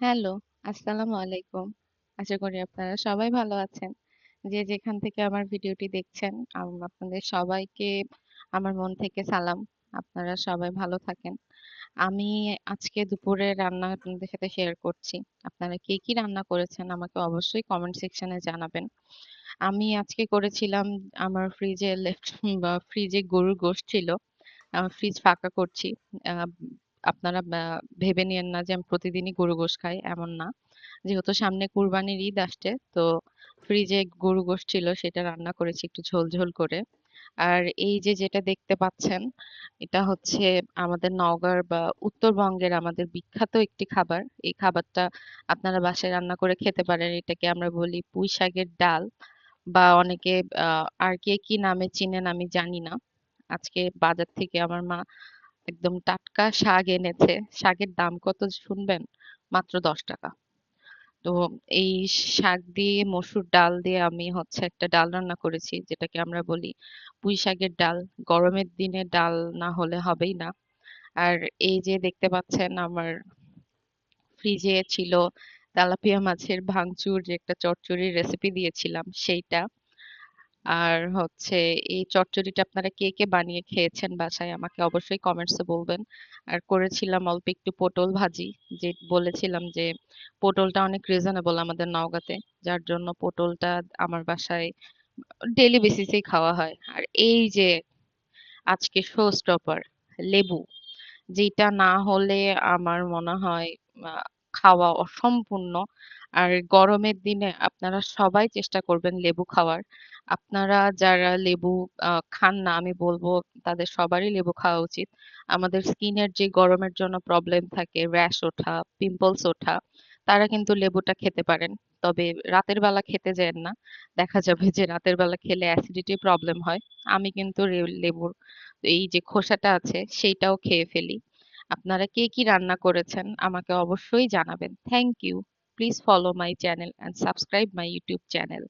Hello, আসসালামু আলাইকুম। আশা করি আপনারা সবাই ভালো আছেন। যে যেখান থেকে আমার ভিডিওটি দেখছেন, আপনাদের সবাইকে আমার মন থেকে সালাম। আপনারা সবাই ভালো থাকেন। আমি আজকে দুপুরে রান্না আপনাদের সাথে শেয়ার করছি। আপনারা কে কি রান্না করেছেন আমাকে অবশ্যই কমেন্ট সেকশনে জানাবেন। আমি আজকে করেছিলাম আমার ফ্রিজে ফ্রিজে গরুর গোশত ছিল। ফ্রিজ ফাঁকা করছি। আ আপনারা ভেবে নিয়েন না যে আমি প্রতিদিনই গরু গোশত খাই, এমন না। যেহেতু সামনে কুরবানির ঈদ আসছে, তো ফ্রিজে গরু গোশত ছিল সেটা রান্না করেছি একটু ঝোল, ঝোল করে। আর এই যে যেটা দেখতে পাচ্ছেন, এটা হচ্ছে আমাদের নওগাঁর বা উত্তরবঙ্গের আমাদের বিখ্যাত একটি খাবার। এই খাবারটা আপনারা বাসায় রান্না করে খেতে পারেন। এটাকে আমরা বলি পুঁই শাকের ডাল বা অনেকে আর কে কি নামে চিনেন আমি জানি না। আজকে বাজার থেকে আমার মা একদম টাটকা শাক এনেছে। শাকের দাম কত শুনবেন? মাত্র ৳10। তো এই শাক দিয়ে মসুর ডাল দিয়ে আমি হচ্ছে একটা ডাল রান্না করেছি যেটাকে আমরা বলি পুঁই শাকের ডাল। গরমের দিনে ডাল না হলে হবেই না। আর এই যে দেখতে পাচ্ছেন আমার ফ্রিজে ছিল তেলাপিয়া মাছের ভাংচুর, যে একটা চচ্চড়ির রেসিপি দিয়েছিলাম সেইটা। আর হচ্ছে এই চচ্চড়িটা আপনারা কে কে বানিয়ে খেয়েছেন বাসায় আমাকে অবশ্যই কমেন্টসে বলবেন। আর করেছিলাম অল্প একটু পটল ভাজি, যে বলেছিলাম যে পটলটা অনেক রিজনেবল আমাদের নওগাঁতে, যার জন্য পটলটা আমার বাসায় ডেইলি বেসিসেই খাওয়া হয়। আর এই যে আজকে শো স্টপার, লেবু, যেটা না হলে আমার মনে হয় খাওয়া অসম্পূর্ণ। আর গরমের দিনে আপনারা সবাই চেষ্টা করবেন লেবু খাওয়ার। আপনারা যারা লেবু খান না, আমি বলবো তাদের সবারই লেবু খাওয়া উচিত। আমাদের স্কিনের যে গরমের জন্য প্রবলেম থাকে, র্যাশ ওঠা, পিম্পলস ওঠা, তারা কিন্তু লেবুটা খেতে পারেন। তবে রাতের বেলা খেতে যাবেন না। দেখা যাবে যে রাতের বেলা খেলে অ্যাসিডিটি প্রবলেম হয়। আমি কিন্তু লেবুর এই যে খোসাটা আছে সেইটাও খেয়ে ফেলি। আপনারা কে কি রান্না করেছেন আমাকে অবশ্যই জানাবেন। Thank you. Please follow my channel and subscribe my YouTube channel.